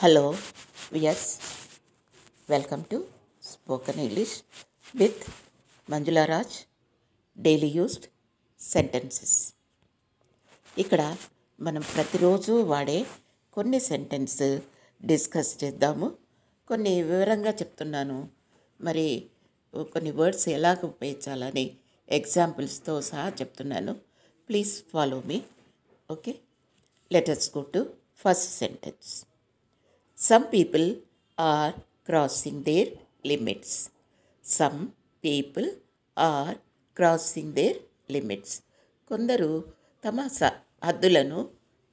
Hello, yes, welcome to Spoken English with Manjula Raj, Daily Used Sentences. ఇక్కడ మనం ప్రతిరోజు వాడే కొన్ని సెంటెన్స్ డిస్కస్ చేద్దాము. కొన్ని వివరంగా చెప్తున్నాను, మరి కొన్ని వర్డ్స్ ఎలాగ ఉపయోగించాలని ఎగ్జాంపుల్స్తో సహా చెప్తున్నాను. Please follow me. Okay, let us go to first sentence. Some people are crossing their limits. Some people are crossing their limits. కొందరు తమ హద్దులను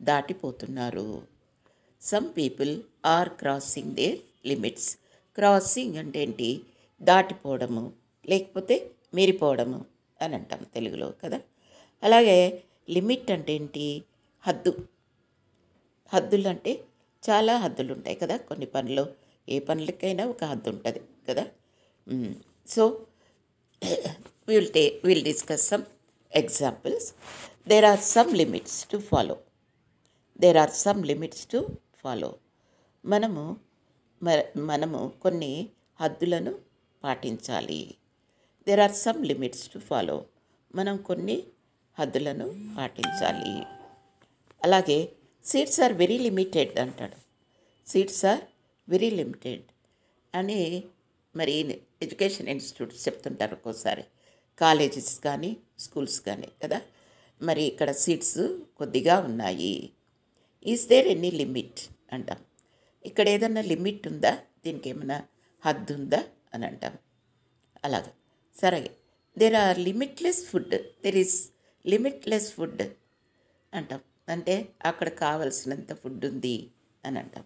దాటిపోతున్నారు. Some people are crossing their limits. Crossing అంటే ఏంటి? దాటిపోవడము, లేకపోతే మీరిపోవడము అని అంటాం తెలుగులో కదా. అలాగే లిమిట్ అంటే ఏంటి? హద్దు. హద్దులు అంటే చాలా హద్దులు ఉంటాయి కదా. కొన్ని పనులు, ఏ పనులకైనా ఒక హద్దు ఉంటుంది కదా. So will discuss some examples. There are some limits to follow. There are some limits to follow. మనము కొన్ని హద్దులను పాటించాలి. There are some limits to follow. మనం కొన్ని హద్దులను పాటించాలి. అలాగే సీట్స్ ఆర్ వెరీ లిమిటెడ్ అంటాడు. సీట్స్ ఆర్ వెరీ లిమిటెడ్ అని మరి ఎడ్యుకేషన్ ఇన్స్టిట్యూట్స్ చెప్తుంటారు ఒక్కోసారి, కాలేజెస్ కానీ స్కూల్స్ కానీ కదా. మరి ఇక్కడ సీట్స్ కొద్దిగా ఉన్నాయి. ఈజ్ దేర్ ఎనీ లిమిట్ అంటాం. ఇక్కడ ఏదన్నా లిమిట్ ఉందా? దీనికి ఏమైనా హద్దు ఉందా అని అంటాం. అలాగా. సరే, there are limitless food. There is limitless food అంటాం. అంటే అక్కడ కావలసినంత ఫుడ్ ఉంది అని అంటాం.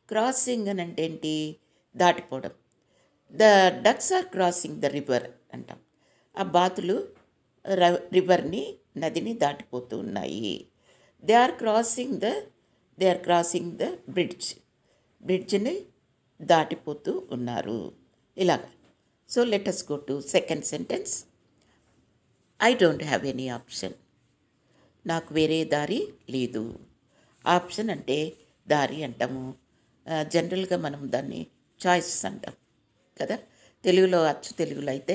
క్రాసింగ్ అని అంటే ఏంటి? దాటిపోవడం. The ducks are crossing the river అంటాం. ఆ బాతులు రివర్ని, నదిని దాటిపోతూ ఉన్నాయి. They are crossing the bridge. బ్రిడ్జ్ని దాటిపోతూ ఉన్నారు. ఇలాగ. So let us go to second sentence. I don't have any option. నాకు వేరే దారి లేదు. ఆప్షన్ అంటే దారి అంటాము. జనరల్గా మనం దాన్ని చాయిస్ అంటాం కదా. తెలుగులో, అచ్చు తెలుగులో అయితే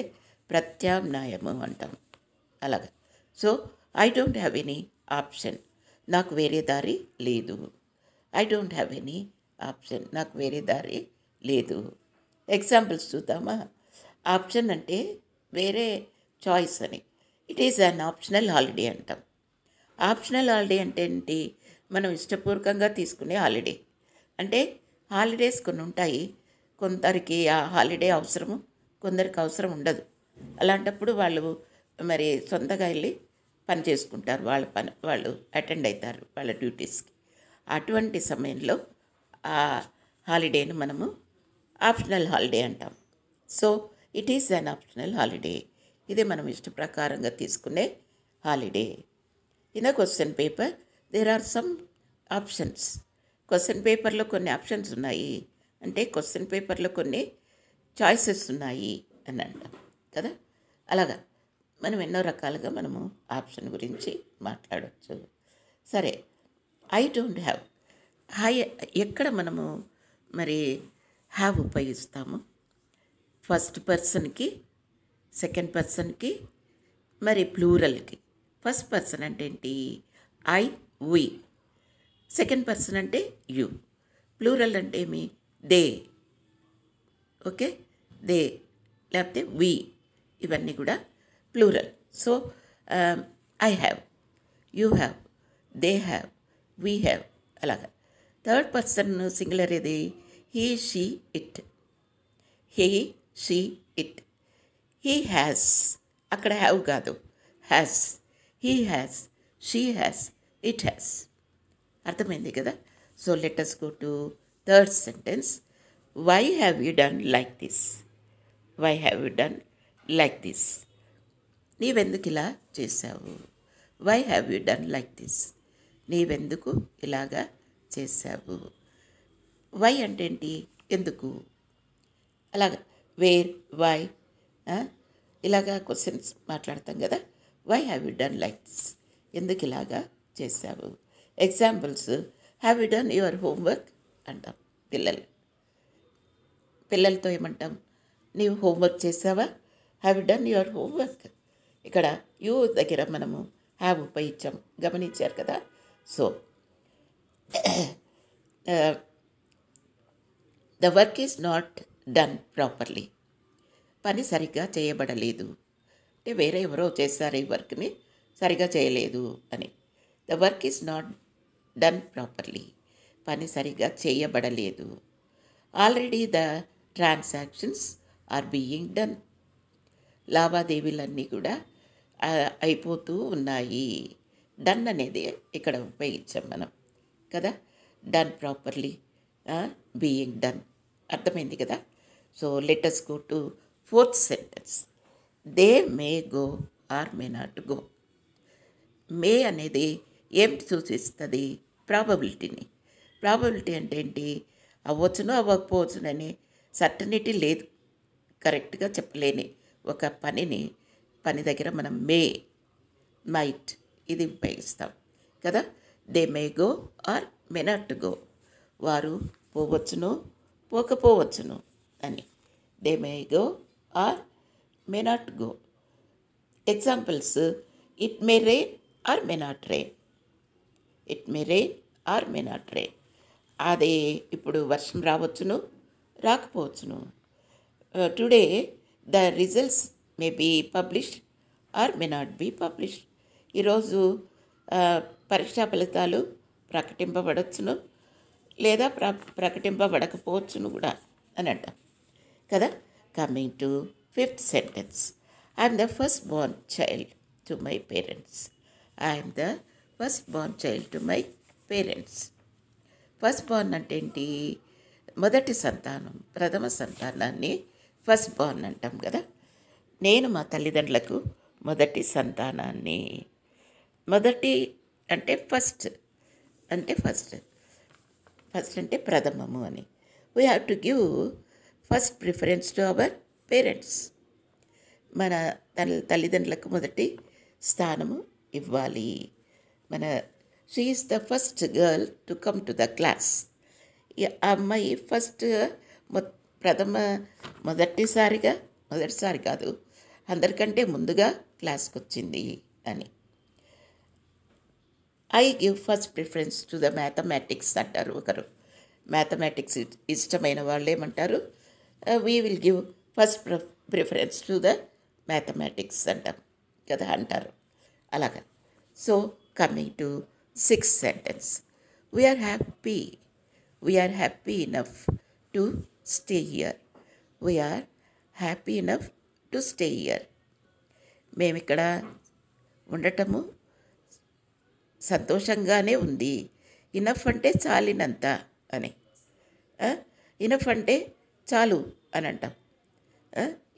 ప్రత్యామ్నాయము అంటాం. అలాగా. So I don't have any option. నాకు వేరే దారి లేదు. I don't have any option. నాకు వేరే దారి లేదు. ఎగ్జాంపుల్స్ చూద్దామా? ఆప్షన్ అంటే వేరే, చాయిస్ అని. It is an optional holiday అంటాం. ఆప్షనల్ హాలిడే అంటే ఏంటి? మనం ఇష్టపూర్వకంగా తీసుకునే హాలిడే. అంటే హాలిడేస్ కొన్ని ఉంటాయి, కొందరికి ఆ హాలిడే అవసరము, కొందరికి అవసరం ఉండదు. అలాంటప్పుడు వాళ్ళు మరి సొంతగా వెళ్ళి పని చేసుకుంటారు. వాళ్ళ పని వాళ్ళు అటెండ్ అవుతారు వాళ్ళ డ్యూటీస్కి. అటువంటి సమయంలో ఆ హాలిడేని మనము ఆప్షనల్ హాలిడే అంటాం. So it is an optional holiday. ఇది మనం ఇష్టప్రకారంగా తీసుకునే holiday. In a question paper there are some options. Question పేపర్లో కొన్ని ఆప్షన్స్ ఉన్నాయి అంటే క్వశ్చన్ పేపర్లో కొన్ని చాయిసెస్ ఉన్నాయి అని అంటాం కదా. అలాగా మనం ఎన్నో రకాలుగా మనము ఆప్షన్ గురించి మాట్లాడవచ్చు. సరే, ఐ డోంట్ హ్యావ్. ఎక్కడ మనము మరి హ్యావ్ ఉపయోగిస్తాము? ఫస్ట్ పర్సన్కి, సెకండ్ పర్సన్కి, మరి ప్లూరల్కి. ఫస్ట్ పర్సన్ అంటే ఏంటి? I, we. సెకండ్ పర్సన్ అంటే యు. ప్లూరల్ అంటే ఏమి? దే. ఓకే, దే లేకపోతే వి. ఇవన్నీ కూడా plural. So I have, you have, they have, we have. అలాగా. థర్డ్ పర్సన్ సింగులర్ ఏది? He, she, it. He, she, it. He has. అక్కడ have కాదు, has. He has, she has, it has. అర్థమైంది కదా. So let us go to third sentence. Why have you done like this? Why have you done like this? నీవెందుకు ఇలా చేశావు? Why have you done like this? నీవెందుకు ఇలాగా చేశావు? Why అంటే ఏంటి? ఎందుకు. అలాగా వేర్, వై, ఇలాగా క్వశ్చన్స్ మాట్లాడతాం కదా. Why have you done like this? ఎందుకు ఇలాగా చేశావు? Examples. Have you done your homework అంటాం. పిల్లలతో ఏమంటాం, నీవు హోంవర్క్ చేసావా, హ్యావ్ డన్ యువర్ హోంవర్క్. ఇక్కడ యూ దగ్గర మనము హ్యావ్ ఉపయోగించాం, గమనించారు కదా. So the work is not done properly. పని సరిగ్గా చేయబడలేదు అంటే వేరే ఎవరో చేస్తారు ఈ వర్క్ని, సరిగా చేయలేదు అని. The work is not done properly, పని సరిగ్గా చేయబడలేదు. Already the transactions are being done, లావాదేవీలన్నీ కూడా అయిపోతూ ఉన్నాయి. డన్ అనేది ఇక్కడ ఉపయోగించాం మనం కదా. డన్ ప్రాపర్లీ, బీయింగ్ డన్, అర్థమైంది కదా. So let us go to fourth sentence. They may go or may not go. May అనేది ఏమిటి సూచిస్తుంది? ప్రాబబిలిటీని. ప్రాబబిలిటీ అంటే ఏంటి? అవ్వచ్చును అవ్వకపోవచ్చునని సర్టనిటీ లేదు, కరెక్ట్గా చెప్పలేని ఒక పని దగ్గర మనం మే, మైట్ ఇది ఉపయోగిస్తాం కదా. They may go or may not go. వారు పోవచ్చును పోకపోవచ్చును అని. They may go or may not go. Examples: it may rain or may not rain. It may rain or may not rain. అదే ఇప్పుడు వర్షం రావచ్చును రాకపోవచ్చును. Today the results may be published or may not be published. ఈరోజు పరీక్షా ఫలితాలు ప్రకటింపబడవచ్చును లేదా ప్రకటింపబడకపోవచ్చును కూడా అని అంటాం కదా. Coming to fifth sentence. I'm the first Born child to my parents. I'm the first Born child to my parents. First Born అంటే ఏంటి? మొదటి సంతానం, ప్రథమ సంతానాన్ని ఫస్ట్ బోర్న్ అంటాం కదా. నేను మా తల్లిదండ్రులకు మొదటి సంతానాన్ని. మొదటి అంటే ఫస్ట్ అంటే ప్రథమము అని. We have to give first preference to our parents. మన తల్లిదండ్రులకు మొదటి స్థానము ఇవ్వాలి. She is the first girl to come to the class. ఆ అమ్మాయి ఫస్ట్ మొదటిసారి కాదు, అందరికంటే ముందుగా క్లాస్కి వచ్చింది అని. I give first preference to the mathematics అంటారు ఒకరు. మ్యాథమెటిక్స్ ఇష్టమైన వాళ్ళు ఏమంటారు? We will give first preference to the mathematics అంటారు అలాగా. So coming to sixth sentence. We are happy enough to stay here. We are happy enough to stay here. మేమిక్కడ ఉండటము సంతోషంగానే ఉంది. ఇనఫ్ అంటే చాలినంత అని. ఇనఫ్ అంటే చాలు అని అంటాం.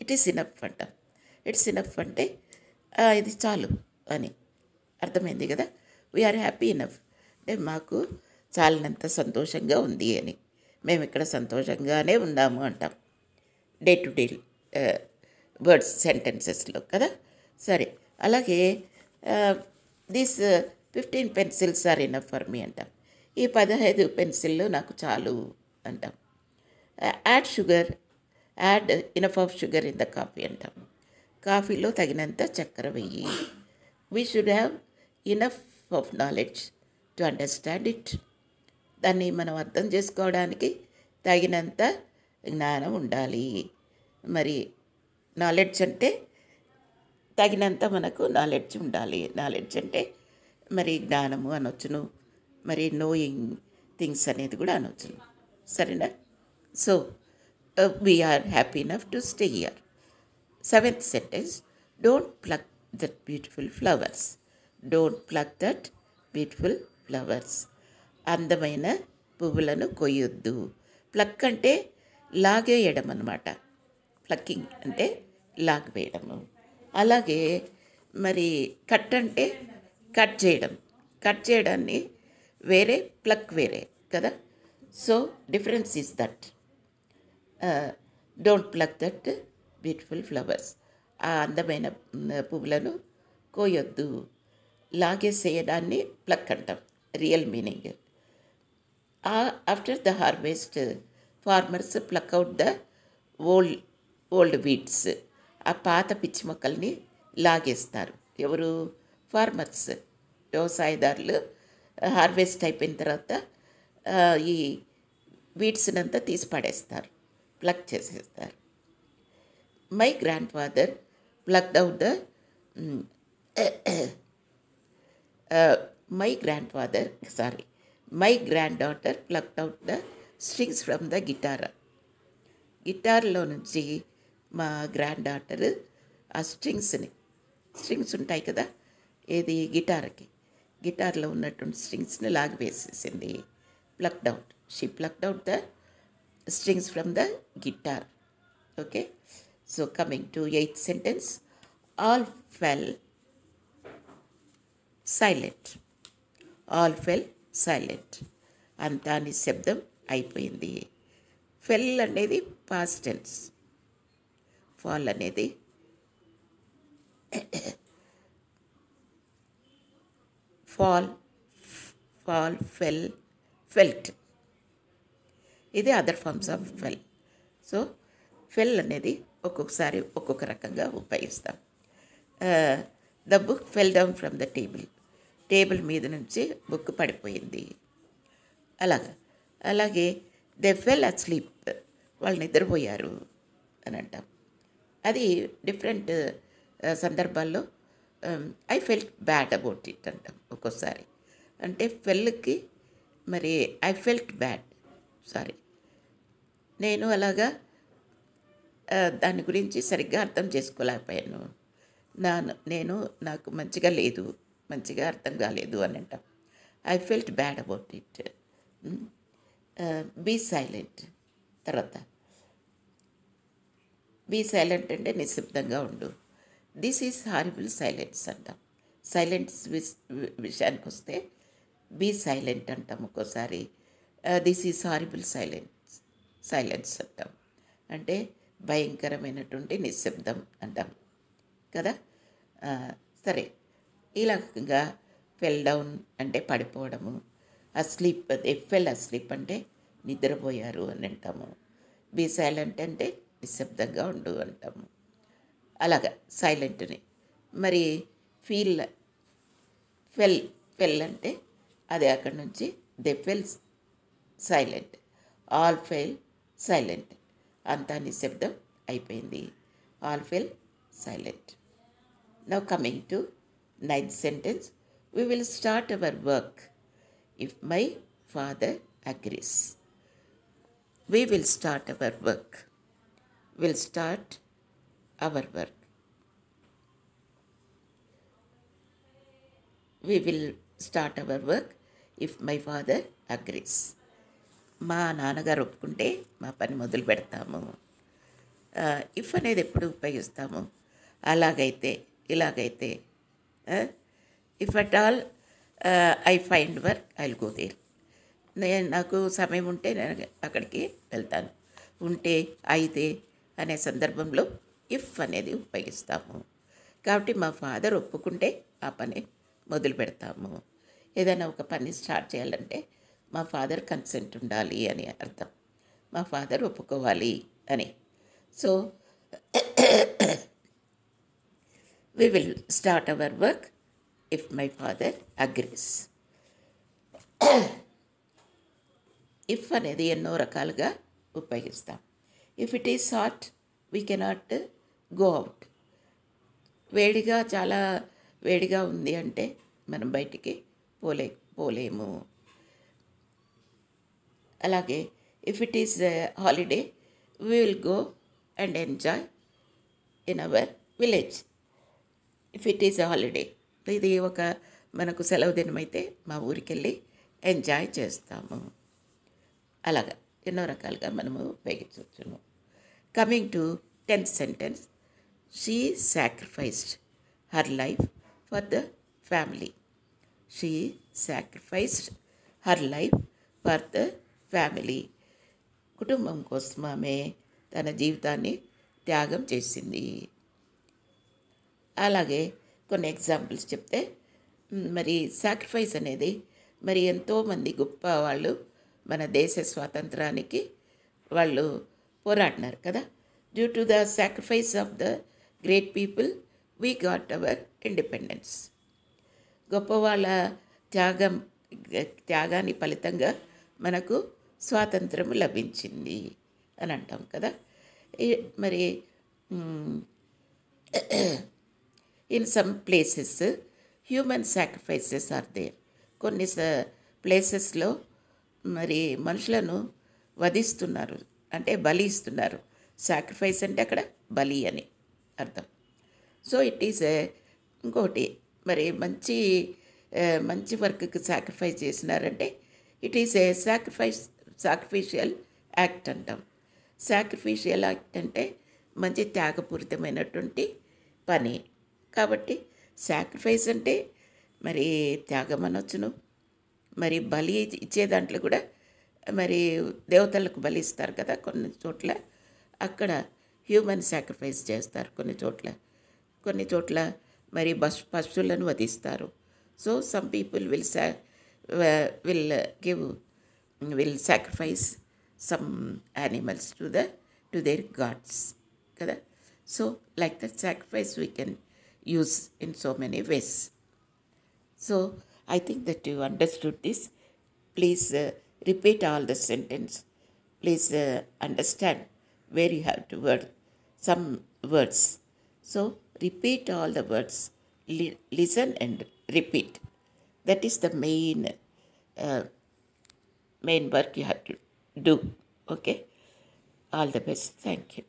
ఇట్ ఈస్ ఇనఫ్ అంటాం. ఇట్స్ ఇనఫ్ అంటే ఇది చాలు అని అర్థమైంది కదా. వీఆర్ హ్యాపీ ఇనఫ్ అంటే మాకు చాలినంత సంతోషంగా ఉంది అని. మేము ఇక్కడ సంతోషంగానే ఉన్నాము అంటాం డే టు డే వర్డ్స్ సెంటెన్సెస్లో కదా. సరే, అలాగే this 15 pencils are enough for me అంటాం. ఈ 15 పెన్సిళ్ళు నాకు చాలు అంటాం. Add enough of sugar in the coffee అంటాం. కాఫీలో తగినంత చక్కెర వెయ్యి. We should have enough of knowledge to understand it. దాన్ని మనం అర్థం చేసుకోవడానికి తగినంత జ్ఞానం ఉండాలి. మరి నాలెడ్జ్ అంటే తగినంత మనకు నాలెడ్జ్ ఉండాలి. నాలెడ్జ్ అంటే మరి జ్ఞానము అనొచ్చును, మరి నోయింగ్ థింగ్స్ అనేది కూడా అనొచ్చును. సరేనా? So we are happy enough to stay here. Seventh sentence. Don't pluck that beautiful flowers. Don't pluck that beautiful flowers. అందమైన పువ్వులను కొయ్యొద్దు. ప్లక్ అంటే లాగేయడం అన్నమాట. ప్లక్కింగ్ అంటే లాగవేయడము. అలాగే మరి కట్ అంటే కట్ చేయడం. కట్ చేయడాన్ని వేరే, ప్లక్ వేరే కదా. So difference is that. Don't pluck that beautiful flowers. ఆ అందమైన పువ్వులను కోయొద్దు. లాగేసేయడాన్ని ప్లక్ అంటాం, real meaning. After the harvest farmers pluck out the old old weeds. ఆ పాత పిచ్చి మొక్కల్ని లాగేస్తారు. ఎవరు? ఫార్మర్స్, వ్యవసాయదారులు. హార్వెస్ట్ అయిపోయిన తర్వాత ఈ వీడ్స్నంతా తీసి పడేస్తారు, ప్లక్ చేసేస్తారు. My grandfather plucked out the my grandfather my granddaughter plucked out the strings from the గిటార్లో నుంచి మా గ్రాండ్ డాటర్ ఆ స్ట్రింగ్స్ ఉంటాయి కదా, ఏది గిటార్లో ఉన్నటువంటి స్ట్రింగ్స్ని లాగివేసేసింది. Plucked out, she plucked out the strings from the guitar. Okay, so coming to 8th sentence, all fell silent. అంతా నిశ్శబ్దం అయిపోయింది. ఫెల్ అనేది పాస్ట్ టెన్స్, ఫాల్ అనేది ఫెల్ట్. ఇది other forms of fell. So fell అనేది ఒక్కొక్కసారి ఒక్కొక్క రకంగా ఉపయోగిస్తాం. The book fell down from the table మీద నుంచి బుక్ పడిపోయింది. అలాగే దే ఫెల్ అస్లీప్, వాళ్ళు నిద్రపోయారు అని అంటాం. అది డిఫరెంట్ సందర్భాల్లో I felt bad about it అంటాం. ఒక్కోసారి అంటే ఫెల్కి మరి ఐ ఫెల్ట్ బ్యాడ్, నేను అలాగా దాని గురించి సరిగ్గా అర్థం చేసుకోలేకపోయాను, నాకు మంచిగా అర్థం కాలేదు అని అంటాం. I felt bad about it. Be silent. తర్వాత బీ సైలెంట్ అంటే నిశ్శబ్దంగా ఉండు. దిస్ ఈజ్ హారిబుల్ సైలెన్స్ అంటాం. సైలెన్స్ విషయానికి వస్తే బీ సైలెంట్ అంటాం. ఒక్కోసారి దిస్ ఈజ్ హారిబుల్ సైలెన్స్ అంటాం. అంటే భయంకరమైనటువంటి నిశ్శబ్దం అంటాం కదా. సరే, ఈ రకంగా ఫెల్ డౌన్ అంటే పడిపోవడము, అస్లీప్ ఫెల్ అస్లీప్ అంటే నిద్రపోయారు అని అంటాము. బీ సైలెంట్ అంటే నిశ్శబ్దంగా ఉండు అంటాము. అలాగా సైలెంట్ని. మరి ఫెల్ అంటే అది అక్కడి నుంచి they fell silent. All fell silent, అంతా నిశ్శబ్దం అయిపోయింది. All fell silent. Now coming to 9th sentence, we will start our work if my father agrees. We will start our work. We'll start our work. We will start our work if my father agrees. మా నాన్నగారు ఒప్పుకుంటే మా పని మొదలు పెడతాము. If అనేది ఎప్పుడు ఉపయోగిస్తాము? అలాగైతే, ఇలాగైతే. If at all I find work I will go there. నాకు సమయం ఉంటే నేను అక్కడికి వెళ్తాను. ఉంటే, అయితే అనే సందర్భంలో ఇఫ్ అనేది ఉపయోగిస్తాము. కాబట్టి మా ఫాదర్ ఒప్పుకుంటే ఆ పని మొదలు పెడతాము. ఏదైనా ఒక పని స్టార్ట్ చేయాలంటే మా ఫాదర్ కన్సెంట్ ఉండాలి అని అర్థం. మా ఫాదర్ ఒప్పుకోవాలి అని. So we will start our work if my father agrees. If అనేది ఎన్నో రకాలుగా ఉపయోగిస్తాం. If it is hot we cannot go out. చాలా వేడిగా ఉంది అంటే మనం బయటికి పోలేము. అలాగే if it is holiday we will go and enjoy in our village. If it is holiday, ఇది మనకు సెలవు దినమైతే మా ఊరికి వెళ్ళి ఎంజాయ్ చేస్తాము. అలాగా ఎన్నో రకాలుగా మనము ఉపయోగించవచ్చును. Coming to 10th sentence, she sacrificed her life for the family. She sacrificed her life for the family. కుటుంబం కోసం ఆమె తన జీవితాన్ని త్యాగం చేసింది. అలాగే కొన్ని ఎగ్జాంపుల్స్ చెప్తే, మరి సాక్రిఫైస్ అనేది మరి ఎంతోమంది గొప్ప వాళ్ళు మన దేశ స్వాతంత్రానికి వాళ్ళు పోరాడినారు కదా. Due to the sacrifice of the great people we got our independence. గొప్పవాళ్ళ త్యాగాన్ని ఫలితంగా మనకు స్వాతంత్రం లభించింది అని అంటాం కదా. మరి in some places human sacrifices are there. కొన్ని ప్లేసెస్లో మరి మనుషులను వధిస్తున్నారు, అంటే బలి ఇస్తున్నారు. సాక్రిఫైస్ అంటే అక్కడ బలి అని అర్థం. సో ఇట్ ఈస్ ఇంకోటి మరి మంచి వర్క్కి సాక్రిఫైస్ చేసినారంటే it is a sacrificial act అంటాం. సాక్రిఫిషియల్ యాక్ట్ అంటే మంచి త్యాగపూరితమైనటువంటి పని. కాబట్టి సాక్రిఫైస్ అంటే మరి త్యాగం అనొచ్చును. మరి బలి ఇచ్చే దాంట్లో కూడా మరి దేవతలకు బలి ఇస్తారు కదా కొన్ని చోట్ల, అక్కడ హ్యూమన్ సాక్రిఫైస్ చేస్తారు కొన్ని చోట్ల మరి పశువులను వధిస్తారు. So some people will sacrifice some animals to their gods కదా. So like that sacrifice we can use in so many ways. So I think that you understood this. Please repeat all the sentence. Please understand where you have to word some words. So repeat all the words. Listen and repeat. That is the main work you have to do. Okay. All the best. Thank you.